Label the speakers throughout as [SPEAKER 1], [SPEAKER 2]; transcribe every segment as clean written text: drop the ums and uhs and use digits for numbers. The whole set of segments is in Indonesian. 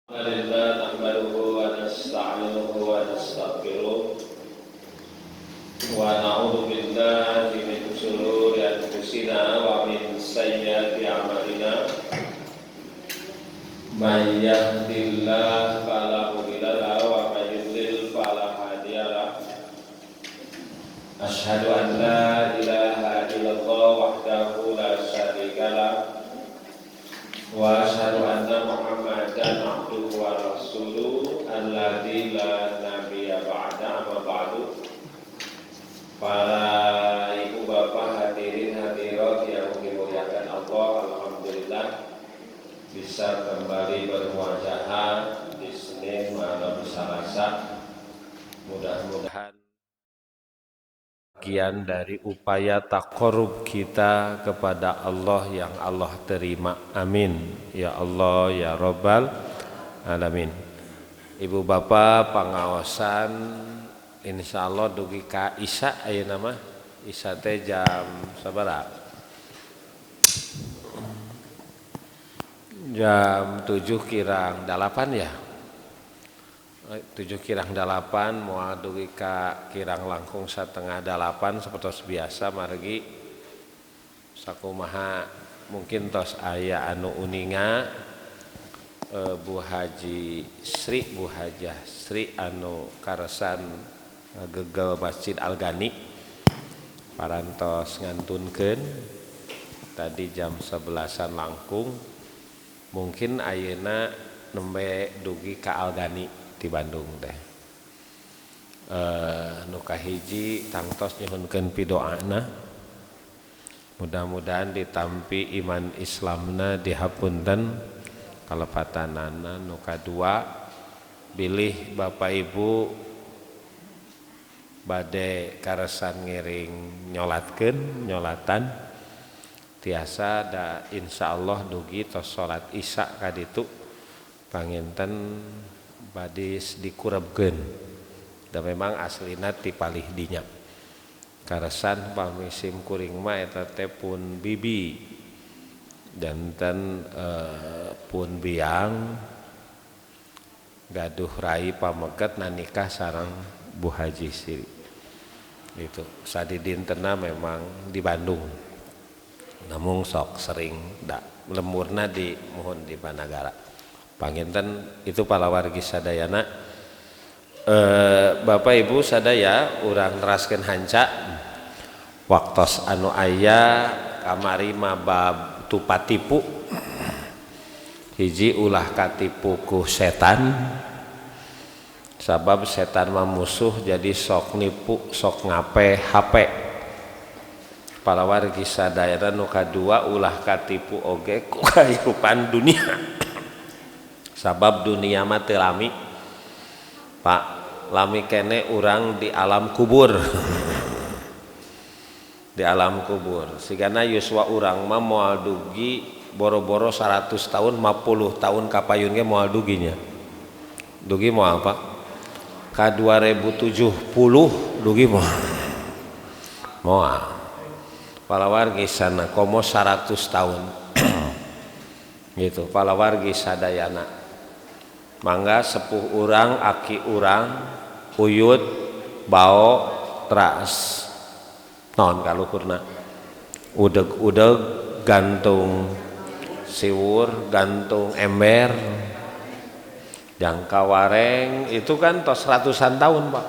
[SPEAKER 1] Alhamdulillah nahmaduhu wa nasta'inuhu wa nastaghfiruh wa na'udzu billahi min shururi anfusina wa min sayyiati a'malina may yahdihillahu fala mudilla lahu wa may yudlil fala hadiya lahu asyhadu an la ilaha illallah wahdahu la syarika lahu wa asyhadu anna Muhammadan abduhu wa rasuluhu alladzi la nabiyya ba'da amma ba'du. Para ibu bapak hadirin hadirat yang dimuliakan Allah, alhamdulillah bisa kembali bermuajaah di Senin malam Selasa. Mudah-mudahan bagian dari upaya taqarrub kita kepada Allah yang Allah terima. Amin. Ya Allah, ya Rabbal Alamin. Ibu bapak pengawasan insyaallah dugi ka Isya ayeuna mah. Isya teh jam sabaraha? Jam 7 kirang 8 ya. 7 kirang 8 moal dugi ka kirang langkung 7:30 sapertos biasa margi sakumaha mungkin tos aya anu uninga Bu Haji Sri anu karesan gegel Masjid Al-Ghani parantos ngantunkeun tadi jam 11-an langkung mungkin ayeuna nembe dugi ka Al-Ghani di Bandung teh. Nu kahiji tangtos nyuhunkeun pidoana mudah-mudahan ditampi iman Islamna dihapunten kalepatanana. Nu kadua bilih Bapak Ibu bade karesan ngiring nyolatan tiasa da insyaallah dugi tos salat Isya kaditu panginten badis dikurebkeun da memang aslina ti palih dinya karesan pamisim kuring mah eta teh pun bibi janten pun biang gaduh rai pameget nanikah sareng Bu Haji Sri itu sadidintena memang di Bandung namun sok sering da lemurna di mohon di Banagara panginten itu palawargi sadayana. Bapak Ibu sadaya urang neraskeun hanca waktos anu aya kamari mah bab tupatipu hiji ulah katipu ku setan sabab setan mah musuh jadi sok nipu sok ngape HP palawargi sadayana. Nu kadua ulah katipu oge ku kahirupan dunia sabab dunia mah teu lami Pak, lami kene urang di alam kubur di alam kubur sigana yuswa urang mah moal dugi boro-boro 100 tahun 50 tahun kapayun ge moal duginya dugi moal apa ka 2070 dugi moal palawargi sana komo 100 tahun gitu palawargi sadayana. Mangga sepuh urang aki urang uyut bao teras naon kaluhurna udeg-udeg gantung siwur gantung ember jangka wareng itu kan tos ratusan tahun Pak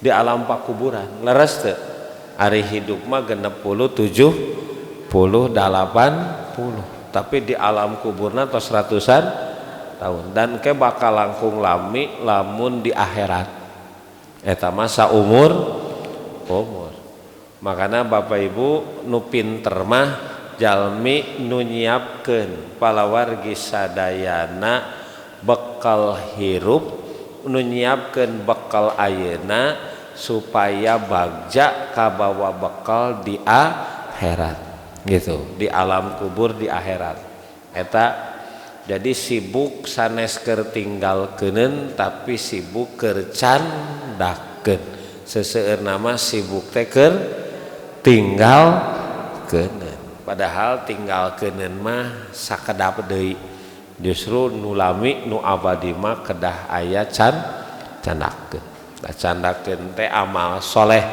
[SPEAKER 1] di alam pakuburan leres teu ari hidup mah 60 70 80 tapi di alam kuburna tos ratusan tahun dan ke bakal langkung lami lamun di akhirat eta masa umur makana Bapak Ibu nu pinter mah jalmi nu nyiapkeun palawargi sadayana bekal hirup nu nyiapkeun bekal ayeuna supaya bagja kabawa bekal di akhirat gitu di alam kubur di akhirat eta. Jadi sibuk sanes keur tinggalkeuneun tapi sibuk keur candakeun seseueur nama sibuk teh keur tinggalkeuneun padahal tinggalkeuneun mah sakedap deui Justru nulami nu abadi mah kedah aya candakeun. Candakeun teh amal soleh,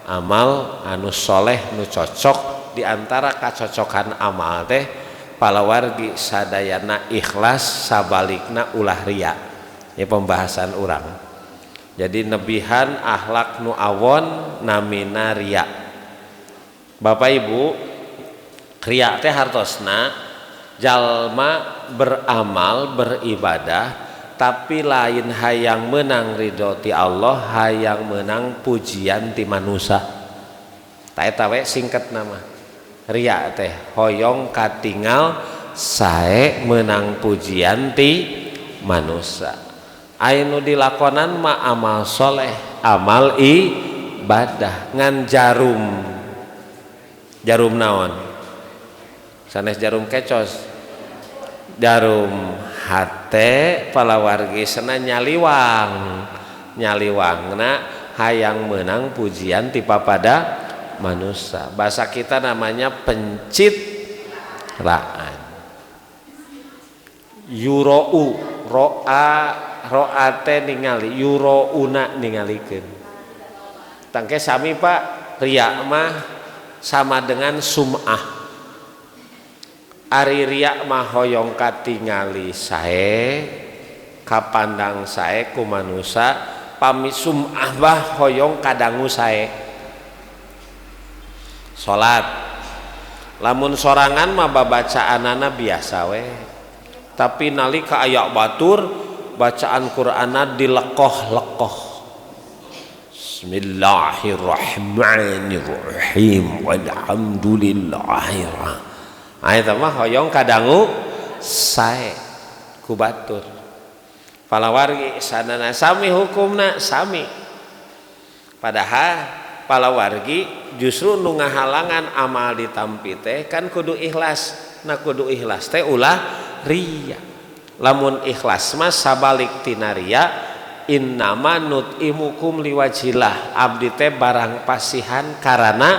[SPEAKER 1] amal anu soleh nu cocok. Di antara kacocokan amal teh palawargi sadayana ikhlas, sabalikna ulah ria. Ini pembahasan urang. Jadi nebihan akhlak nu awon namina ria. Bapak Ibu, ria teh hartosna jalma beramal beribadah tapi lain hayang menang ridho ti Allah, hayang menang pujian ti manusia. Ta eta we singket nama ria teh hoyong katingal sae menang pujian ti manusia. Ainu dilakonan ma amal soleh, amal ibadah. Ngan jarum naon sanes jarum kecos, jarum hate palawargi sana nyaliwangna hayang menang pujian ti papada manusia. Bahasa kita namanya pencitraan. Yurou roate ningali, yurouna ningalikeun. Tangke sami Pak, riya mah sama dengan sum'ah. Ari riya mah hoyong katingali sae, kapandang sae ku manusia, pami sum'ah bah hoyong kadangu sae. Salat lamun sorangan mah babacaanana biasa we, tapi nalika aya batur bacaan Qur'ana dilekoh-lekoh. Bismillahirrahmanirrahim walhamdulillahirrahmanirrahim. Eta mah hoyong kadangu sae ku batur. Palawargi sadana sami hukumna sami. Padahal palawargi justru nu ngahalangan amal ditampi teh kan kudu ikhlas. Nah kudu ikhlas teh ulah riya. Lamun ikhlas mah sabalik tina riya, innama nut'imukum liwajillah, abdi teh barang pasihan karena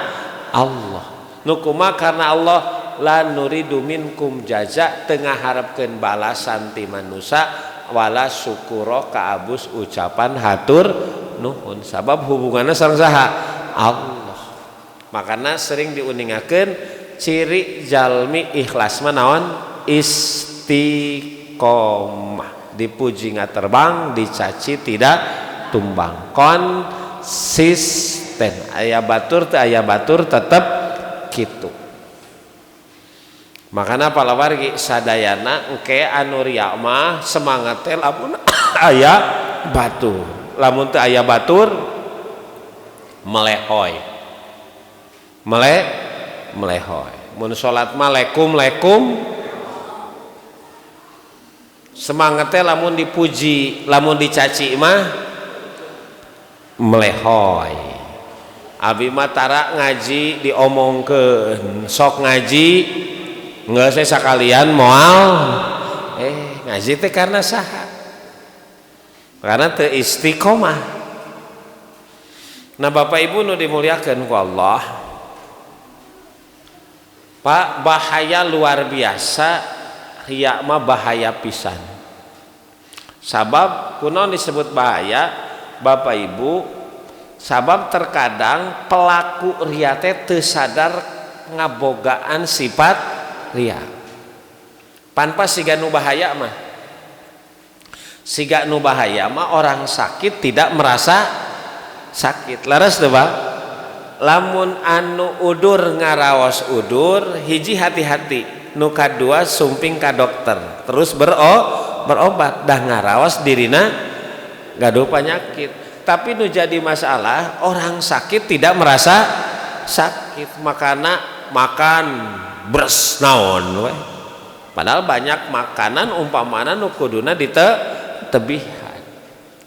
[SPEAKER 1] Allah. Nu kumaha karena Allah, la nuridu minkum jaza, tengah harapkeun balasan ti manusia, wala syukura ka abus ucapan hatur nuhun. Sabab hubunganna sareng saha? Allah. Makana sering diuningakeun ciri jalmi ikhlas mah naon? Istiqomah. Dipuji ngaterbang, dicaci tidak tumbang. Konsisten. Aya batur teh aya batur tetep kitu. Makana palawargi sadayana engke anu riya mah semangat teh lamun aya batur. Lamun teu aya batur melehoy. Melehoy. Mun salat mah lekum semangat teh lamun dipuji, lamun dicaci mah melehoy. Abi mah tara ngaji diomongkeun, sok ngaji geus sakalian moal ngaji teh karena saha? Karena teu istiqomah. Nah Bapak Ibu nu dimuliakeun ku Allah, Pak, bahaya luar biasa riya mah bahaya pisan. Sabab kunaon disebut bahaya Bapak Ibu? Sabab terkadang pelaku riya teh teu sadar ngabogaan sifat riya. Panpa siga nu bahaya mah. Siga nu bahaya mah orang sakit tidak merasa sakit. Laras teu Bang? Lamun anu udur ngaraos udur, hiji hati-hati. Nu kadua sumping ka dokter, terus berobat dah ngaraos dirina gaduh penyakit. Tapi nu jadi masalah orang sakit tidak merasa sakit, makana makan beres naon we. Padahal banyak makanan umpamana nu kuduna ditebihan.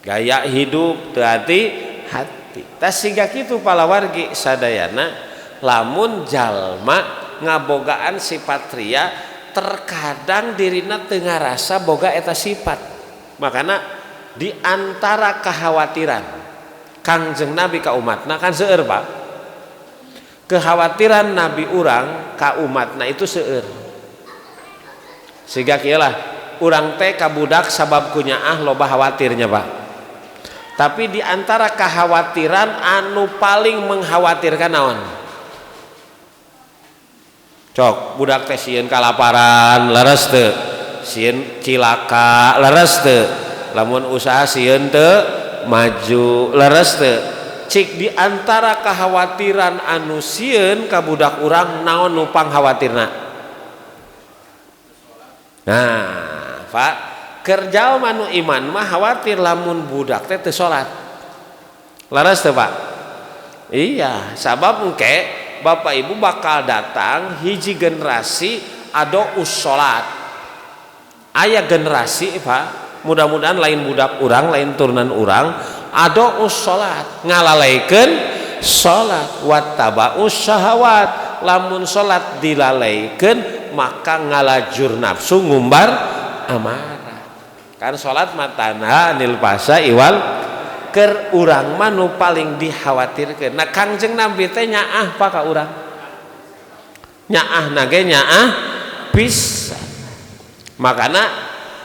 [SPEAKER 1] Gaya hidup teu hati-hati. Tas siga kitu palawargi sadayana lamun jalma ngabogaan sifat riya terkadang dirina teu ngarasa boga eta sifat. Makana di antara kekhawatiran Kangjeng Nabi ka umatna kan seueur Pak. Kekhawatiran Nabi urang ka umatna itu seueur. Siga kieu lah urang teh ka budak sabab kunyaah loba khawatirnya Pak. Tapi di antara kekhawatiran anu paling mengkhawatirkan naon? Cok budak teh sieun kalaparan leres teu? Sieun cilaka leres teu? Lamun usaha sieun teu maju leres teu? Cik di antara kekhawatiran anu sieun ka budak urang naon nu pangkhawatirna? Nah, Pak, kerja manu iman mah khawatir lamun budak teh teu salat. Laras teu Pak? Iya, sabab engke Bapak Ibu bakal datang hiji generasi ado us salat. Aya generasi Pak, mudah-mudahan lain budak urang, lain turunan urang ado us salat, ngalalaikeun salat, wattaba'us syahawat. Lamun salat dilalaikeun maka ngalajur nafsu ngumbar amarah. Kan salat matana anil fasa iwal keur urang mah nu paling dikhawatirkeun. Nah Kangjeng Nabi teh nyaah pa ka urang. Nyaahna ge nyaah pisan. Makana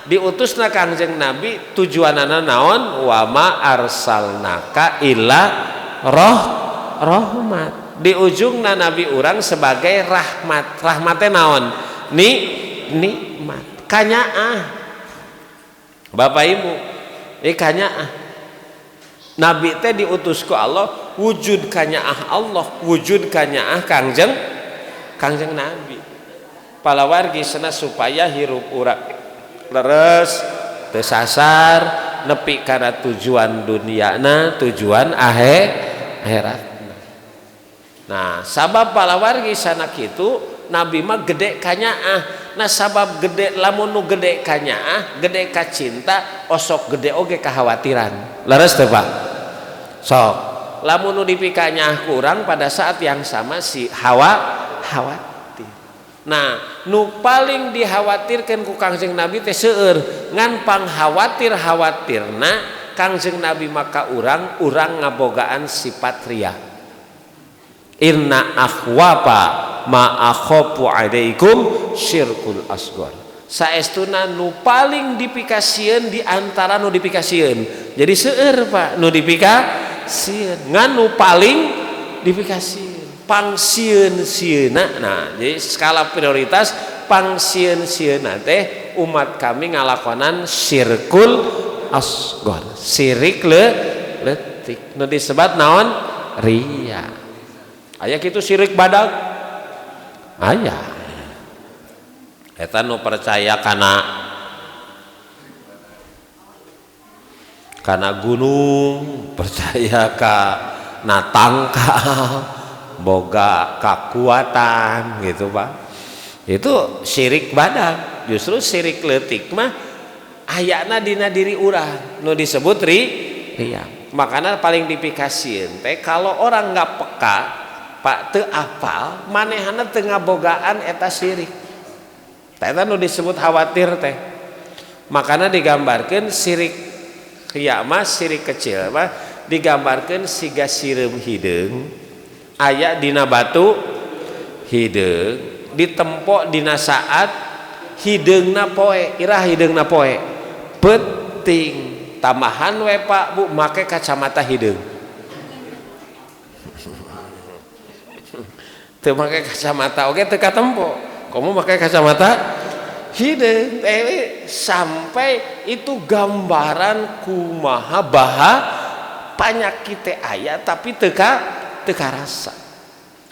[SPEAKER 1] diutusna Kangjeng Nabi tujuanana naon? Wa ma arsalnaka illa rahmat. Di ujungna Nabi urang sebagai rahmat. Rahmatnya naon? Nikmat. Kanyaah Bapak Ibu, kanyaah Nabi teh diutus ku Allah, wujud kanyaah Allah, wujud kanyaah Kangjeng Nabi. Palawargisna supaya hirup urang leres, teu sasar, nepi kana tujuan duniana, tujuan akhirat. Nah, sabab palawargi sana kitu Nabi mah gede kanyaah. Nah, sabab gede lamun nu gede kanyaah, gede ka cinta, osok gede oge kekhawatiran. Leres teu Pak? Sok. Lamun nu dipikanyaah kurang pada saat yang sama si khawatir. Nah, nu paling dikhawatirkeun ku Kangjeng Nabi teh seueur ngan pangkhawatir-khawatirna Kangjeng Nabi maka urang ngabogaan sifat riya. Inna akhwafa ma akhafu alaikum syirkul asghar. Saestuna nu paling dipikasieun di antara nu dipikasieun. Jadi seueur Pak nu dipikasieun ngan nu paling dipikasieun. Pangsieun-sieuna. Nah, jadi skala prioritas pangsieun-sieuna teh umat kami ngalakonan syirkul asghar. Syirik leutik. Nu disebat naon? Riya. Aya kitu syirik badag aya eta nu percaya kana gunung, percaya kana tangkal, boga kakuatan gitu Pak. Itu syirik badag. Justru syirik leutik mah ayana dina diri urang nu disebut riya. Makanya paling dipikasieun teh kalau orang nggak peka Pak teu apal manehana teu ngabogaan eta syirik. Eta nu disebut khawatir teh. Makana digambarkeun syirik riya mah syirik kecil mah digambarkeun siga sireum hideung aya dina batu hideung ditempo dina saat hideungna poe. Irah hideungna poe penting tambahan we Pak Bu make kacamata hideung. Teu make kacamata oge teu katempo. Komo make kacamata hideung sampai itu gambaran kumaha panyakit teh aya tapi teu karasa.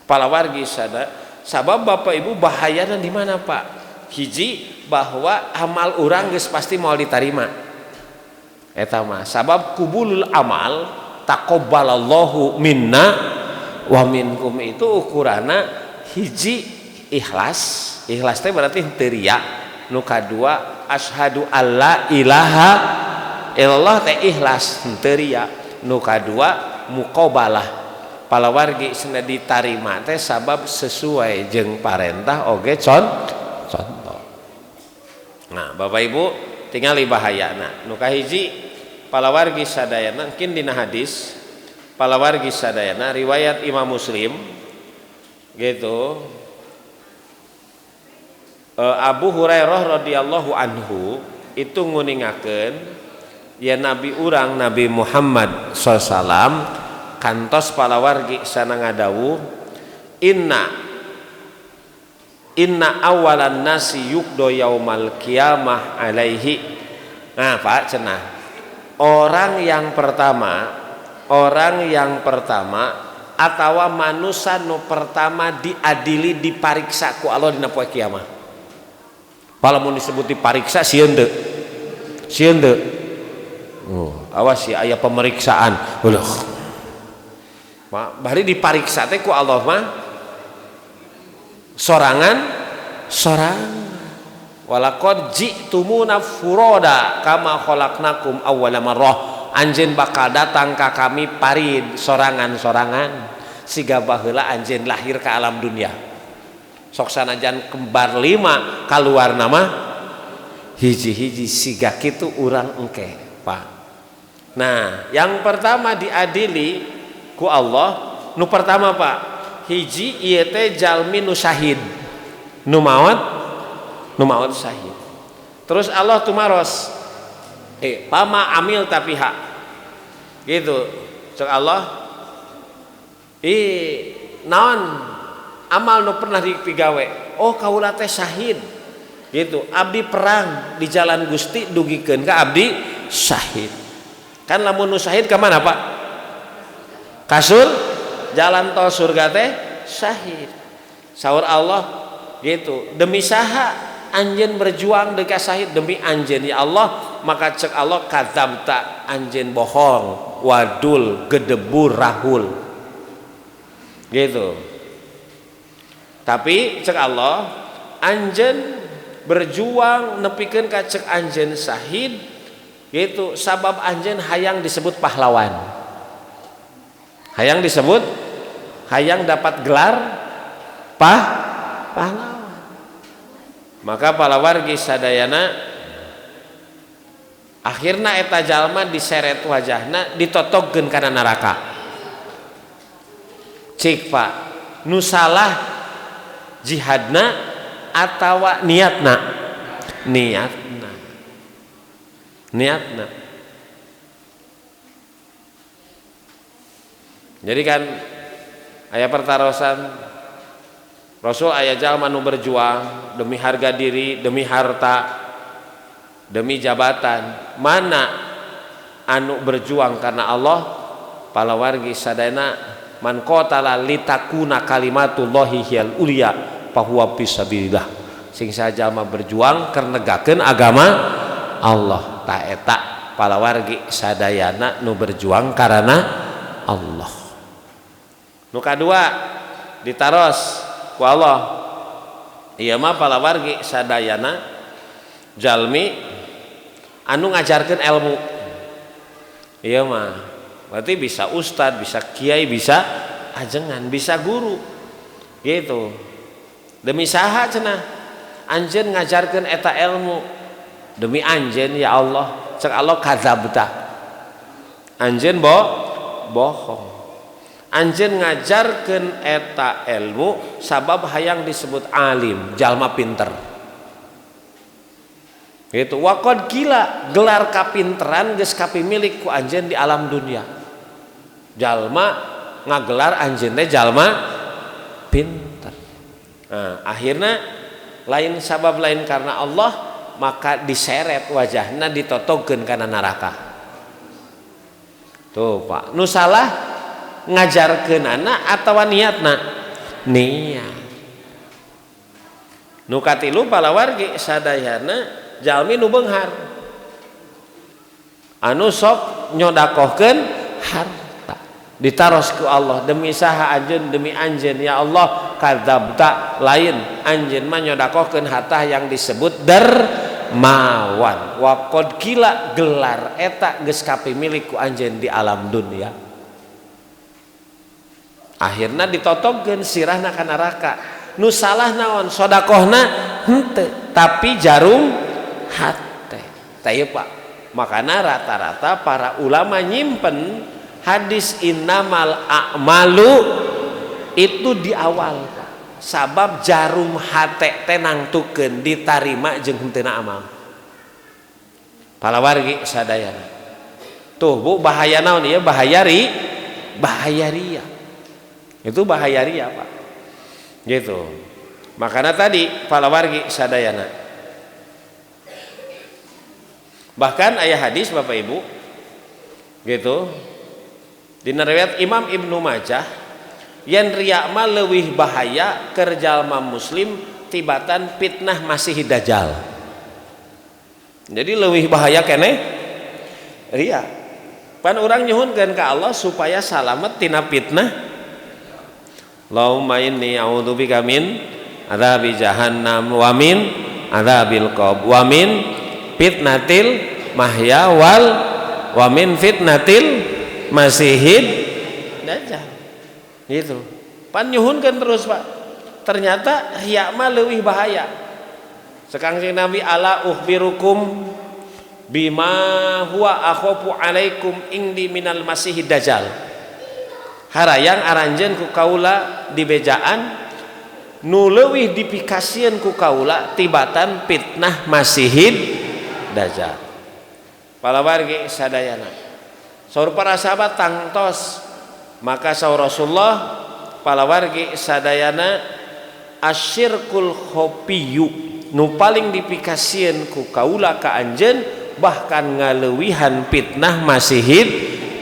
[SPEAKER 1] Palawargi sada sabab Bapak Ibu bahayana di mana Pak? Hiji bahwa amal urang geus pasti moal ditarima. Eta mah sabab kubulul amal taqabbalallahu minna wa minkum itu ukurana hiji ikhlas teh berarti teu riya. Nu kadua asyhadu alla ilaha illallah teh ikhlas teu riya. Nu kadua muqabalah palawargi cenah ditarima teh sabab sesuai jeung parentah oge contoh. Nah Bapak Ibu tingali bahayana nu kahiji palawargi sadayana mungkin dina hadis palawargi sadayana riwayat Imam Muslim gitu Abu Hurairah radhiyallahu anhu itu nguningakeun ya Nabi urang Nabi Muhammad SAW kantos palawargi sana ngadawuh inna awalan nasi yukdo yaumal qiyamah alaihi. Nah Pak cenah orang yang pertama atau manusia nu pertama diadili dipariksa ku Allah dina poe kiamat. Palamun disebut dipariksa sieun teu? Awas ya aya pemeriksaan. Bari dipariksa teh ku Allah mah sorangan. Walaqad ji'tumuna furoda kama khalaqnakum awwala marrah. Anjeun bakal datang ka kami parid sorangan-sorangan siga baheula anjeun lahir ka alam dunia. Sok sanajan kembar 5 kaluar nama hiji-hiji siga kitu urang engke Pak. Nah yang pertama diadili ku Allah nu pertama Pak hiji ieu teh jalmi nu syahid nu maot syahid. Terus Allah tumaros pama amil tapiha gitu cek Allah naon amal nu pernah dipigawe kaula teh syahid gitu abdi perang di jalan Gusti dugikeun ka abdi syahid. Kan lamun nu syahid ka mana Pak? Kasul jalan tol surga teh syahid. Saur Allah gitu demi saha anjeun berjuang deui ka syahid demi anjeun ya Allah, maka cek Allah kadzabta anjeun bohong wadul gedebur rahul gitu. Tapi cek Allah anjeun berjuang nepikeun ka cek anjeun syahid gitu sabab anjeun hayang disebut pahlawan, hayang dapat gelar pahlawan. Maka palawargi sadayana akhirna eta jalma diseret wajahna ditotogkeun kana neraka. Cik Pak nu salah jihadna atawa niatna. Jadi kan aya pertarosan Rasul aya jalma nu berjuang demi harga diri, demi harta, demi jabatan. Mana anu berjuang karena Allah? Palawargi sadayana man qatala litakuna kalimatullahi hiyal ulya fahuwa fisabilillah. Sing sajalma berjuang keur negakeun agama Allah. Ta eta palawargi sadayana nu berjuang karena Allah. Nu kadua ditaros ku Allah ieu mah palawargi sadayana jalmi anu ngajarkeun ilmu. Ieu mah berarti bisa ustad, bisa kiai, bisa ajengan, bisa guru gitu. Demi saha cenah anjeun ngajarkeun eta ilmu demi anjeun ya Allah, cek Allah kadzabta anjeun bohong. Anjeun ngajarkeun eta ilmu sabab hayang disebut alim, jalma pinter. Gitu. Waqad gila gelar kapinteran geus kapimilik ku anjeun di alam dunia. Jalma ngagelar anjeun teh jalma pinter. Nah, akhirna lain sabab lain karena Allah maka diseret wajahna ditotogkeun kana neraka. Tuh Pak, nu salah ngajarkeunana atawa niatna? Niat. Nu katilu palawargi sadayana jalmi nu beunghar anu sok nyodakohkeun harta ditaros ku Allah demi saha anjeun demi anjeun ya Allah kadzabta lain anjeun mah nyodakohkeun harta yang disebut dermawan. Waqad kila gelar eta geus kapimilik ku anjeun di alam dunia. Akhirna ditotogkeun sirahna ka neraka. Nu salah naon? Sodakohna henteu, tapi jarum hate. Tah ieu Pak. Makana rata-rata para ulama nyimpen hadis innamal a'malu itu di awal Pak. sabab jarum hate teh nangtukeun ditarima jeung henteu amal. Palawargi sadayana. Tuh Bu, bahaya naon ieu? Bahaya ria. Itu bahaya ria, Pak. Gitu. Makanya tadi palawargi sadayana. Bahkan aya hadis Bapak Ibu gitu. Dina riwayat Imam Ibnu Majah, yen riya mah leuwih bahaya keur jalma muslim tibatan fitnah Masih Dajjal. Jadi leuwih bahaya keneh riya. Pan urang nyuhunkeun ka Allah supaya salamet tina fitnah. Allahumma inni a'udzubika min adzabi jahannam wa min adzabil qabr wa min fitnatil mahya wal wa min fitnatil masihid dajjal. Gitu. Pan nyuhunkeun terus, Pak. Ternyata riya mah leuwih bahaya. Sekang Nabi ala ukhbirukum bima huwa akhafu alaikum indi minal masihid dajjal. Harayang aranjeun ku kaula di bejaan nu leuwih dipikasieun ku kaula tibatan fitnah masihid dajjal. Palawargi sadayana. Saur para sahabat tangtos, maka saur Rasulullah palawargi sadayana asyirkul khopiyyu nu paling dipikasieun ku kaula ka anjeun bahkan ngaleuwihan fitnah masihid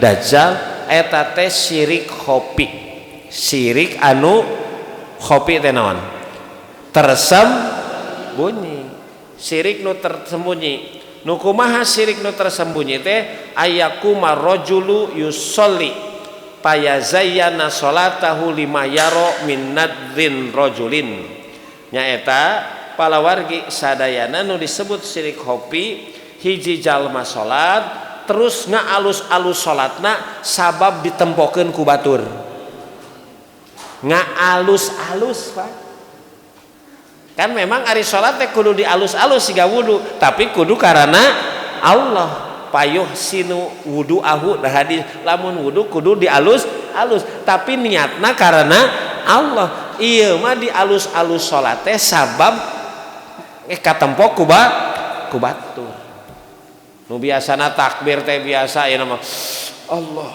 [SPEAKER 1] dajjal eta teh syirik khopi. Syirik anu khopi teh naon? Tersembunyi. Syirik nu tersembunyi. Nu kumaha syirik nu tersembunyi teh ayakuma rajulu yusolli payazayyana salatahu lima yaro min nadzin rajulin. Nyaeta palawargi sadayana nu disebut syirik khopi hiji jalma salat terus ngaalus-alus salatna sabab ditempokeun ku batur. Ngaalus-alus, Pak. Kan memang ari salat teh kudu dialus-alus siga wudu, tapi kudu karana Allah. Payuh sinu wudu'ahu, dah hadis lamun wudu kudu dialus-alus, tapi niatna karana Allah. Ieu mah dialus-alus salat teh sabab katempo ku batur. Nu biasana takbir teh biasa ieu mah Allah.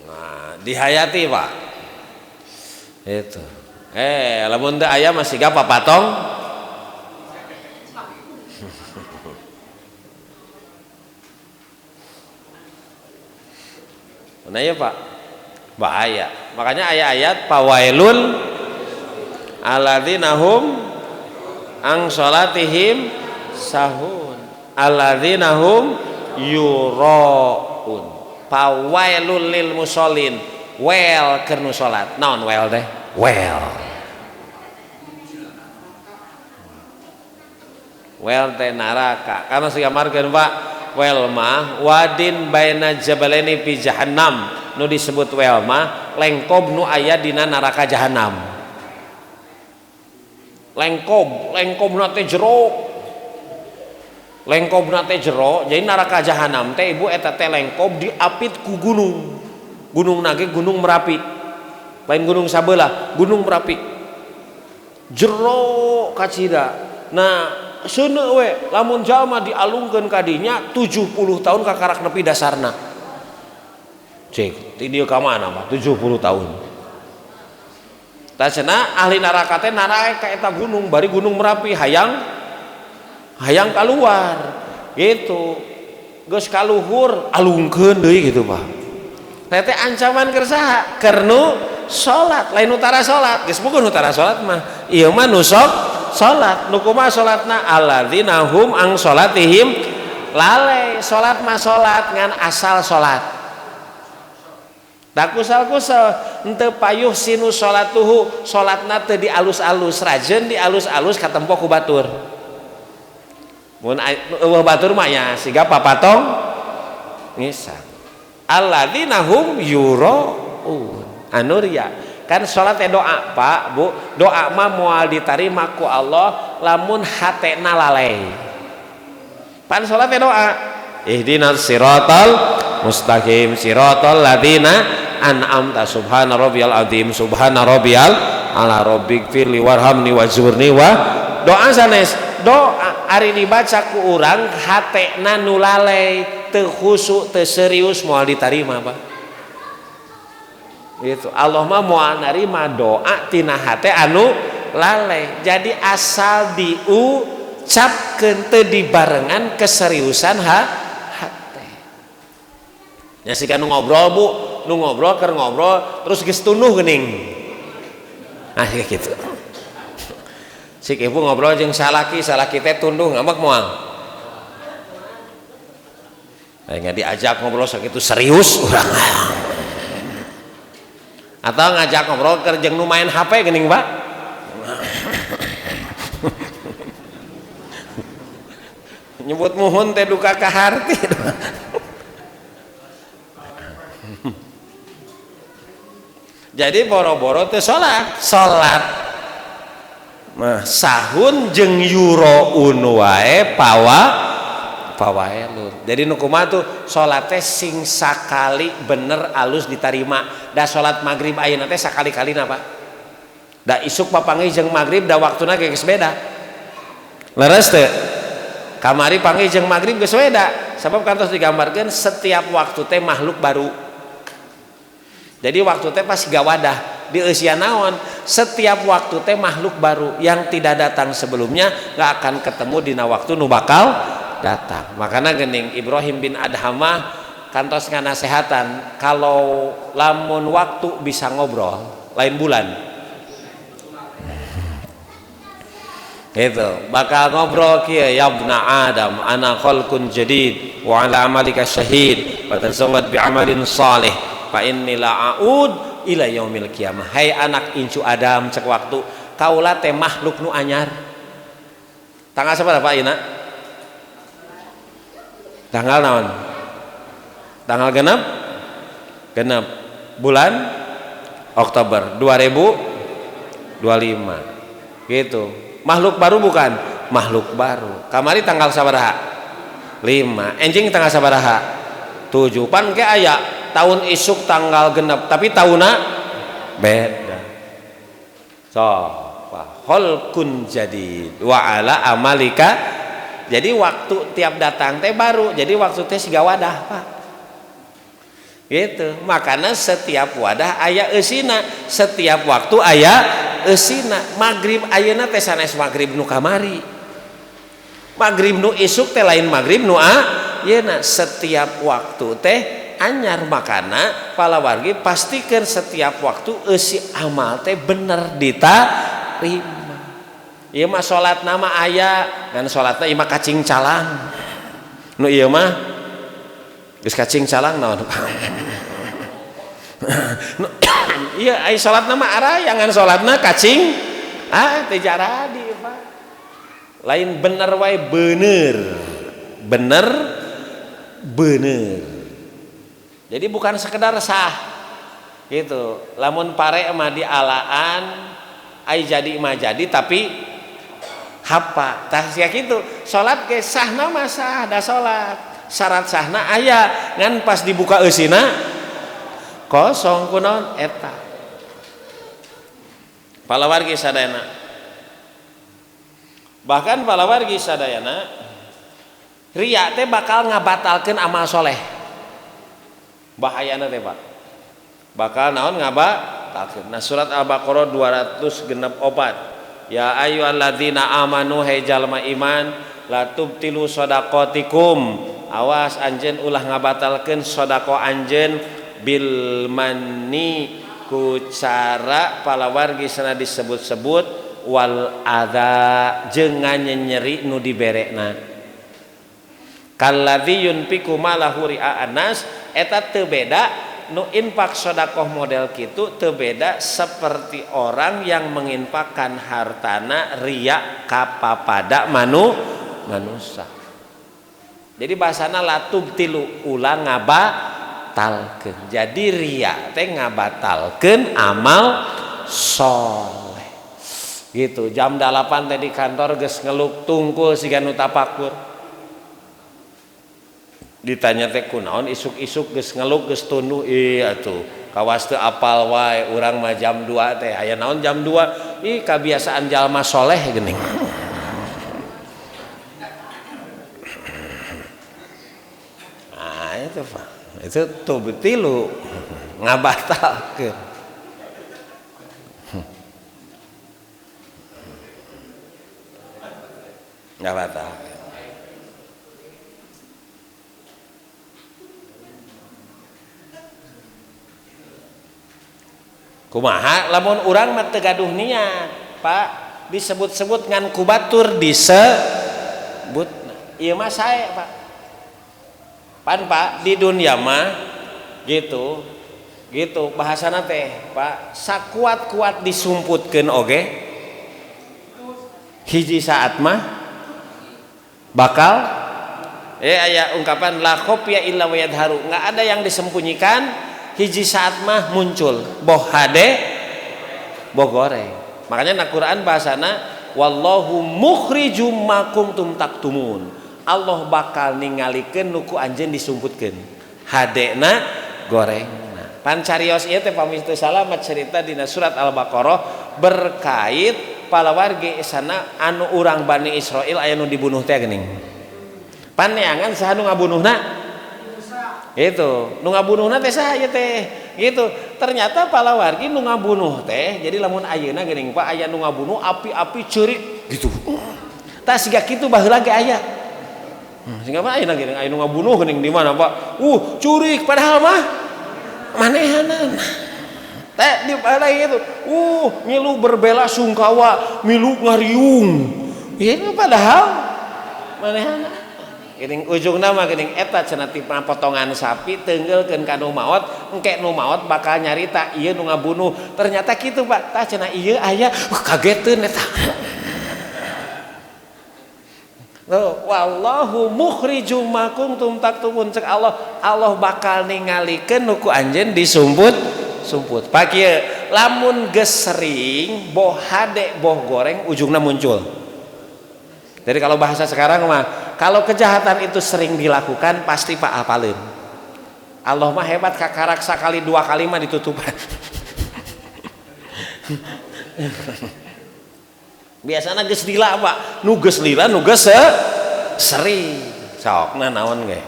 [SPEAKER 1] Nah, dihayati, Pak. Itu. Lamun teu aya masih gak papatong. Nah ya, Pak. Bahaya. Makanya ayat-ayat pawailun alladzina hum ang salatihim sahun alladzina hum yuraun. Pawailul lil musallin. Well keur nu salat. Naon well teh? Well teh neraka. Karena sigamarkeun, Pak, well mah wadin baina jabalaini fi jahannam. Nu disebut well mah lengkob nu aya dina neraka jahanam. Lengkobna teh jero. Lengkobna teh jero. Jadi neraka jahanam teh ibu eta teh lengkob diapit ku gunung. Gunung nage gunung Merapi. Lain gunung sabelah, gunung Merapi. Jero kacida. Nah, seuneu we lamun jalma dialungkeun ka dinya 70 tahun kakarak nepi dasarna. Cek, ti dieu ka mana mah 70 tahun. Tah cenah ahli neraka teh naraek ka eta gunung, bari gunung Merapi hayang kaluar. Gitu. Geus kaluhur alungkeun deui gitu, Pak. Tete ancaman keur saha? Keur nu salat, lain utara salat. Geus bukan utara salat mah. Ieu mah nu sok salat. Nu kumaha salatna? Alladzina hum ang salatihim lalai. Salat mah salat ngan asal salat. Da kusal-kusal henteu payuh sinu salatuhu, salatna teu dialus-alus, rajeun dialus-alus katempo ku batur. Mun eueuh batur mah nya siga papatong ngisan. Alladzina hum yuraun. Anu riya. Kan salat teh doa, Pak, Bu. Doa mah moal ditarima ku Allah lamun hatena lalai. Pan salat teh doa. Ihdinas siratal mustaqim siratal ladzina an'amta subhana rabbiyal azim subhana rabbiyal ala rabbik firli warhamni wazurni wa doa sanes doa ari dibaca ku urang hatena nu lalai teu khusyuk teu serius moal ditarima Pak gitu. Allah mah moal narima doa tina hate anu lalai jadi asal diucapkeun teu dibarengan keseriusan hate nya sika nu ngobrol Bu nu ngobrol keur ngobrol terus geus tunduh geuning nah gitu sik ibu ngobrol jeung salaki teh tunduh ngambek moal aya diajak ngobrol sakitu serius urang atau ngajak ngobrol keur jeung nu main HP geuning Pak nyebut muhun teh duka kaharti jadi boro-boro teh salat nah sahun jeung yuroun wae pawaelun jadi nu kumaha tuh salat teh sing sakali bener alus ditarima da salat magrib ayeuna teh sakali-kalina Pak da isuk papanggih jeung magrib da waktuna geus beda leres teu kamari panggih jeung magrib geus beda sabab kantos digambarkeun setiap waktu teh makhluk baru jadi waktu teh pas gawadah di eusia naon setiap waktu teh makhluk baru yang tidak datang sebelumnya nggak akan ketemu dina waktu nu bakal datang makanya geuning Ibrahim bin Adhamah kantos nganasehatan kalau lamun waktu bisa ngobrol lain bulan gitu bakal ngobrol kieu ya ibna Adam ana khalqun jadid wa ala amalika syahid wa tazawwad bi amalin salih fa inni la a'ud ila yaumil qiyamah hai anak incu Adam cek waktu kaula teh makhluk nu anyar tanggal sabaraha Pak Ina tanggal naon tanggal genep bulan Oktober 2025 gitu makhluk baru bukan makhluk baru kamari tanggal sabaraha 5 enjing tanggal sabaraha 7 pan ke aya tahun isuk tanggal genep tapi tahunna beda so khalqun jadid wa ala amalika jadi waktu tiap datang teh baru jadi waktu teh siga wadah Pak gitu makanya setiap wadah aya eusina setiap waktu aya eusina magrib ayeuna teh sanes magrib nu kamari magrib nu isuk teh lain magrib nu ayeuna setiap waktu teh anyar makana palawargi pastikan setiap waktu eusi amal teh bener ditarima ieu mah salat nama aya dan salatna ieu mah kacing calang nu ieu mah geus kacing calang naon ieu ai salatna mah araya ngan salatna kacing teh jaradi Pak lain bener wae bener jadi bukan sekedar sah gitu lamun pare mah dialaan ai jadi mah jadi tapi hapa tah sia kitu salat ge sahna mah sah da salat syarat sahna aya ngan pas dibuka eusina kosong kunaon eta palawargi sadayana bahkan palawargi sadayana ria teh bakal ngabatalkeun amal soleh bahayana teh Pak bakal naon ngabatalkeun nah surat Al-Baqarah 264 ya ayyuhalladzina amanu hai jalma iman la tubtilu shadaqatikum awas anjeun ulah ngabatalkeun sedekah anjeun bil manni ku cara palawargi sana disebut-sebut wal adza jeung nyeri nu diberekna kalladzi yunfiqu malahu ria'an nas eta teu beda nu infak sedekah model kitu teu beda seperti orang yang menginfakkan hartana ria kapapada manusia. Jadi bahasana latub tilu ulang ngabatalkeun. Jadi ria teh ngabatalkeun amal soleh. Gitu. Jam 8 teh di kantor geus ngeluk tungkul siga nu tapakur. ditanya teh kunaon isuk-isuk geus ngeluk geus tunduh atuh kawas teu apal wae urang mah jam 2 teh aya naon jam 2 kebiasaan jalma soleh geuning. Nah itu Pak itu tuh betilu ngabatalkeun. Ngabatalkeun. Kumaha lamun urang mah teu gaduh niat Pak disebut-sebut ngan kubatur disebut ieu mah sae Pak pan Pak di dunia mah gitu bahasana teh Pak sakuat-kuat disumputkeun oge hiji saat mah bakal aya ungkapan la khofya illa wayadharu enggak ada yang disembunyikan hiji saat mah muncul boh hade boh goreng makanya na Quran bahasana wallahu mukhrijum ma kuntum taktumun Allah bakal ningalikeun nuku anjeun disumputkeun hadena gorengna pan carios ieu teh pami teu salah mah cerita dina surat Al-Baqarah berkait palawargi sana anu urang Bani Israil aya nu dibunuh teh geuning pan neangan saha nu ngabunuhna itu nu ngabunuhna teh saha teh gitu ternyata palawargi nu ngabunuh teh jadi lamun ayeuna geuning Pak aya nu ngabunuh api-api ceurik gitu tah siga kitu baheula ge aya sehingga Pak ayeuna geuning aya nu ngabunuh geuning di mana Pak curik padahal mah manehanan teh di baheula gitu milu berbela sungkawa milu ngariung ieu padahal manehanan geuning ujungna mah geuning eta cenah tipna potongan sapi teunggeulkeun ka nu maot engke nu maot bakal nyarita ieu nu ngabunuh ternyata kitu Pak tah cenah ieu aya kageteun eta wallahu mukhrijum ma kuntum taktumun cek Allah bakal ningalikeun nu ku anjeun disumput Pak kieu lamun geus sering boh hade boh goreng ujungna muncul. Jadi kalau bahasa sekarang mah kalau kejahatan itu sering dilakukan pasti Pak apalin Allah mah hebat kakarak sakali 2 kali mah ditutupan biasanya geus lila Pak nu geus lila nu geus sering sokna naon ge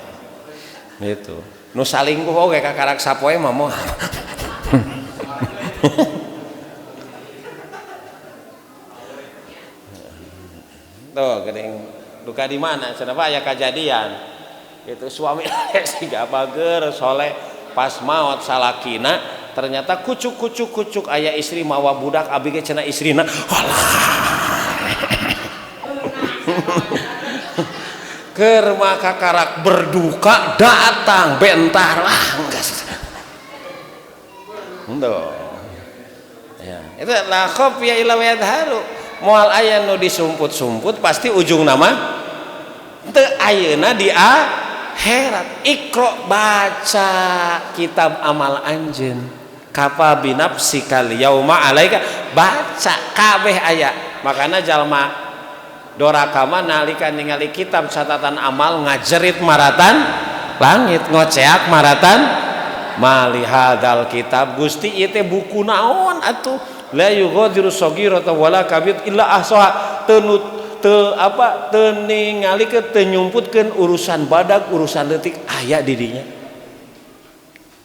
[SPEAKER 1] gitu nu salingkuh oge kakarak sapoe mah moal tuh geuning duka di mana cenah Pak aya kajadian itu suami siga bager soleh pas maot salakina ternyata kucuk aya istri mawa budak abi ge cenah istrina keur maka karak berduka datang bentar lah geus ya itu la khofya illa yadharu moal aya nu disumput-sumput pasti ujung nama teu ayeuna di akhirat ikro baca kitab amal anjeun kafa binafsikal yauma alaika baca kabeh aya makana jalma dorakama nalika ningali kitab catatan amal ngajerit maratan langit ngoceak maratan malihadal kitab Gusti ieu teh buku naon atuh la yughadiru shaghiratan wala kabir illa ahsaha teu ningalikeun teu nyumputkeun urusan badag urusan leutik aya di dinya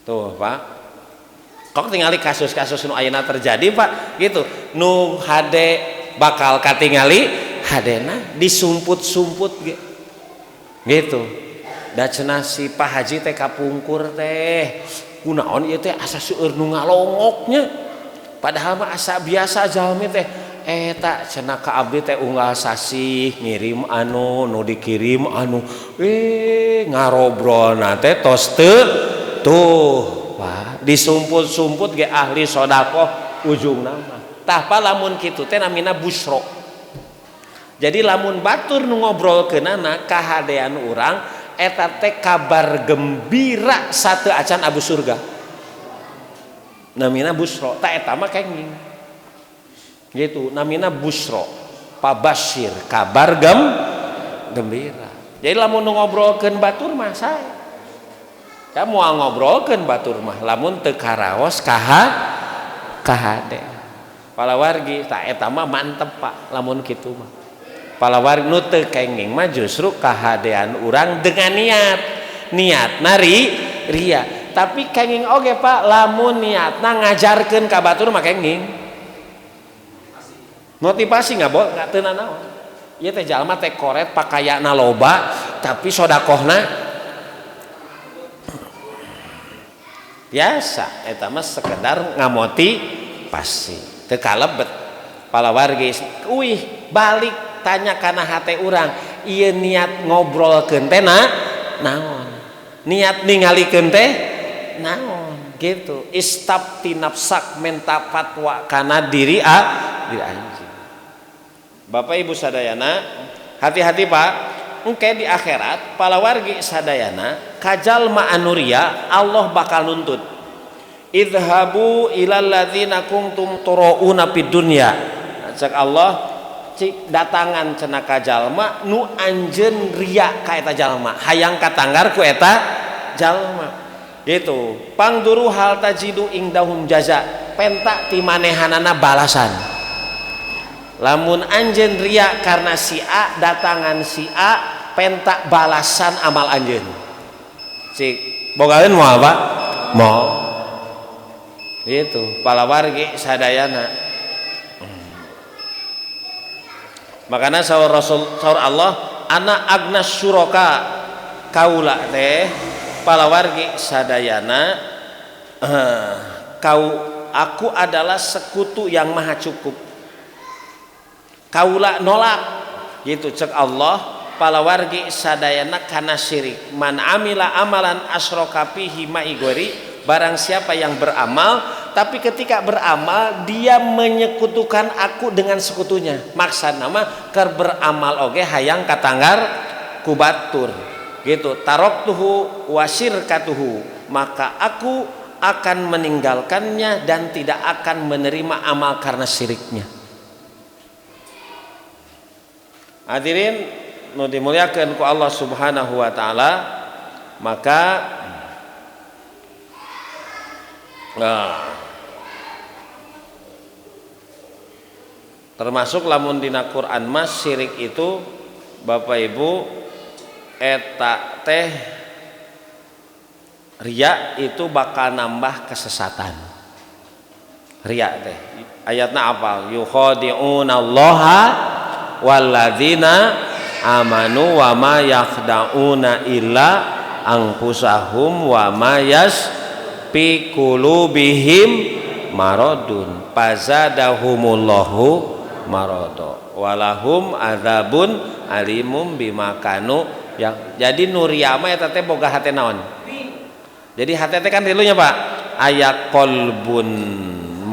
[SPEAKER 1] tuh Pak kok tingali kasus-kasus nu ayeuna terjadi Pak gitu nu hade bakal katingali hadena disumput-sumput gitu da cenah si Pak Haji teh kapungkur teh kunaon ieu teh asa seueur nu ngalongoknya padahal mah asa biasa jalmi teh eta cenah ka abdi teh unggal sasih ngirim anu nu dikirim anu ngarobrolna teh tos teu tuh Pak disumput-sumput ge ahli sedekah ujungna mah tah pa lamun kitu teh namina busro jadi lamun batur nu ngobrolkeunana kahadean urang eta teh kabar gembira sateu acan abu surga namina busro tak eta mah kenging gitu namina busro pabashir kabar gembira jadi lamun ngobrolkeun batur mah sae kamu mau ngobrolkeun batur mah lamun teu karaos kahade palawargi tak eta mah mantep Pak lamun kitu mah palawargi nu teu kenging mah justru kahadean urang dengan niat nari ria tapi kenging oge Pak lamun niatna ngajarkeun ka batur mah kenging motivasi nggak teu nanaon ieu teh jalma teh koret pakaiana loba tapi sodakohna biasa eta mah sekedar ngamotivasi teu kalebet palawargi uih balik tanya kana hate urang ieu niat ngobrolkeun teh naon niat ningalikeun teh naon gitu istabti nafsak minta fatwa kana diri anjing. Bapak Ibu sadayana hati-hati Pak engke di akhirat palawargi sadayana kajal ma'anuria Allah bakal nuntut idhabu ilal ladzina kuntum turauna fid dunya cek Allah cik datangan cenah ka jalma nu anjeun ria ka eta jalma hayang katanggar ku eta jalma gitu pangduru hal tajidu indahum jaza penta ti manehanana balasan lamun anjeun ria karena si A datangan si A penta balasan amal anjeun cik bogaeun moal Pak moal gitu palawargi sadayana makanya sahur Rasul sahur Allah ana agnas syuraka kaula teh palawargi sadayana aku adalah sekutu yang maha cukup kaula nolak gitu cek Allah palawargi sadayana kana syirik man amila amalan asyraka fihi ma'i ghairi barang siapa yang beramal tapi ketika beramal dia menyekutukan aku dengan sekutunya maksana mah keur beramal oge hayang katanggar ku batur gitu taroktuhu wasirkatuhu maka aku akan meninggalkannya dan tidak akan menerima amal karena syiriknya. Hadirin nu dimuliakeun ku Allah Subhanahu wa taala maka termasuk lamun dina Quran mas syirik itu Bapak Ibu eta teh ria itu bakal nambah kesesatan ria teh ayatna apa yukhadi'una allaha walladzina amanu wa ma yakhda'una illa anfusahum wa ma yasfi qulubihim maradun fazadahumullahu marado walahum adzabun alimum bimakanu yang jadi nuriyama eta teh boga hate naon jadi hate teh kan tilunya Pak aya qalbun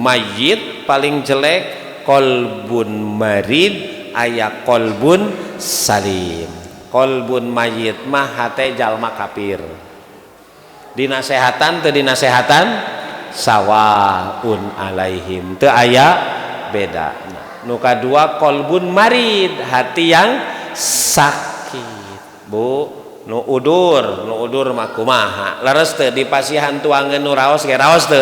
[SPEAKER 1] mayyit paling jelek qalbun marid aya qalbun salim qalbun mayyit mah hate jalma kafir dinasehatan teu dinasehatan sawaun alaihim teu aya beda nu kadua qalbun marid hati yang sakit Bu nu udur mah kumaha leres teu dipasihan tuangeun nu raos ge raos teu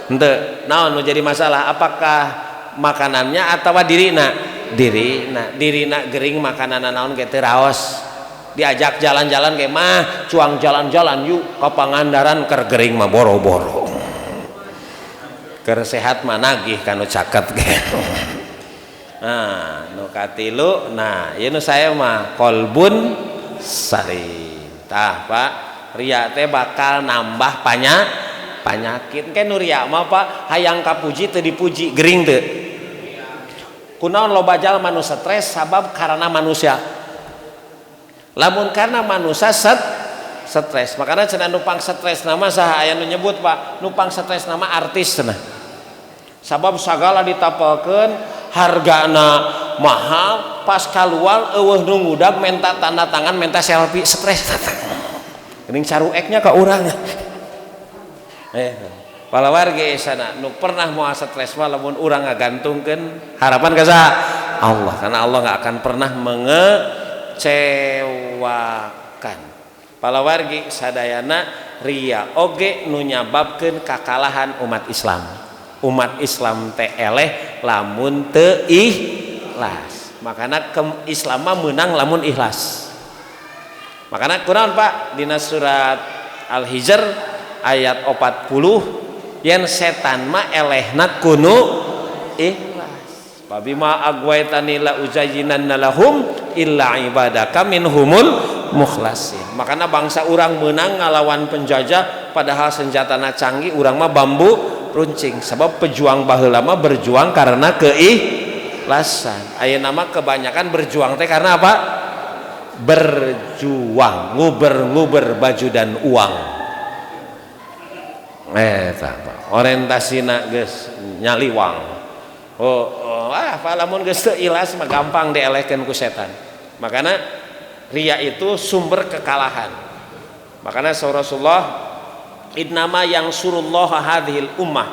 [SPEAKER 1] henteu naon nu jadi masalah apakah makanannya atawa dirina gering makananna naon ge teu raos diajak jalan-jalan ge mah cuang jalan-jalan yuk ka Pangandaran keur gering mah boro-boro keur sehat mah nagih kanu caket ge nah nu katilu nah ieu nu saya mah qalbun salim tah Pak ria teh bakal nambah penyakit kan nu ria mah Pak hayang kapuji teu dipuji gering teu kunaon loba jalma nu stres sabab karena manusia lamun karena manusia stres makanya cenah nupang stres nama saha aya nu nyebut Pak nupang stres nama artis cenah sabab sagala ditapelkeun hargana mahal pas kaluar eueuh nu ngudag menta tanda tangan menta selfie stres geuning carueknya ka urang palawargi sana nu pernah moal stres mah lamun urang ngagantungkeun harapan ka saha Allah karena Allah enggak akan pernah mengecewakan palawargi sadayana ria oge nu nyababkeun kakalahan umat Islam. Umat Islam teh eleh lamun teu ikhlas. Makana Islam mah meunang lamun ikhlas. Makana kunaon Pak dina surat Al-Hijr ayat 40 yen setan mah elehna kudu ikhlas. Babima agwaitani la uzayyinanna lahum illa ibadaka minhumul mukhlasin. Makanya bangsa orang menang ngalawan penjajah padahal senjatana canggih, orang mah bambu runcing. Sebab pejuang baheula mah berjuang karena keikhlasan. Ayeuna mah kebanyakan berjuang teh karena apa? Berjuang, nguber-nguber baju dan uang. Orientasina geus nyaliwang. Lamun geus teu ikhlas mah gampang dielehkeun ku setan. Makanya ria itu sumber kekalahan. Makanya Rasulullah innama yang surullah hadhil ummah,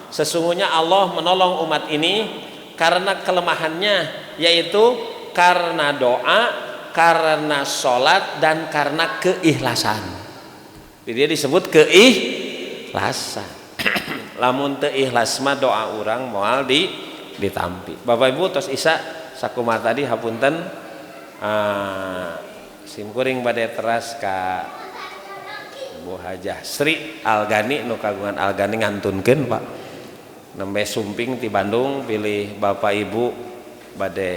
[SPEAKER 1] sesungguhnya Allah menolong umat ini karena kelemahannya, yaitu karena doa, karena sholat, dan karena keikhlasan. Jadi dia disebut keikhlasan. Lamun teu ikhlas mah doa urang moal ditampi. Bapak Ibu tos isa sakumaha tadi hapunten simkuring bade teras ka Bu Hajah Sri Algani nu kagungan Algani ngantunkeun Pak nembe sumping ti Bandung pilih Bapak Ibu bade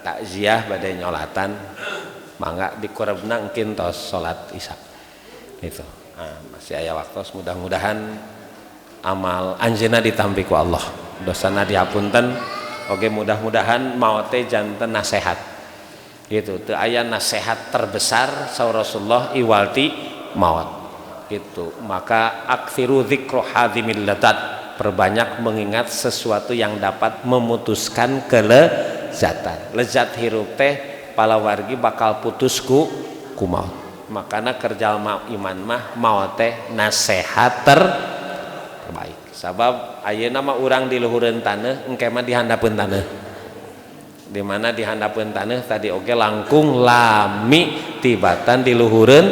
[SPEAKER 1] takziah bade nyolatan mangga dikurebna engkin tos salat Isya itu. Masih aya waktu, mudah-mudahan amal anjeunna ditampi ku Allah, dosana dihapunten oge, mudah-mudahan maot teh janten nasihat gitu. Teu aya nasihat terbesar saur Rasulullah iwalti maut gitu. Maka aktsiru dzikru hadimil ladat, perbanyak mengingat sesuatu yang dapat memutuskan kelezatan. Lezat hirup teh palawargi bakal putus ku maut. Makana kerja iman mah maot teh nasihat terbaik. Sabab ayeuna mah urang di luhureun taneuh engke mah di handapeun taneuh. Di mana di handapeun taneuh tadi oge langkung lami tibatan di luhureun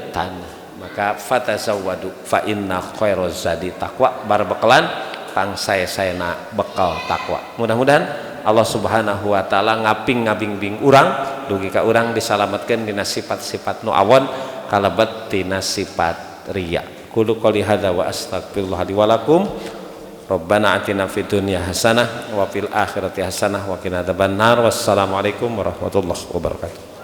[SPEAKER 1] taneuh. Maka fatazawwadu fa inna khairaz zadi taqwa, barbekalan pangsae-saena bekal takwa. Mudah-mudahan Allah Subhanahu wa taala ngabing-ngabing urang dugi ka urang disalametkeun dina sifat-sifat nu awon kalebet tina sifat riya. Qulu qouli hadza wa astaghfirullah li wa lakum. Rabbana atina fid dunya hasanah wa fil akhirati hasanah wa qina adzabannar. Wassalamualaikum warahmatullahi wabarakatuh.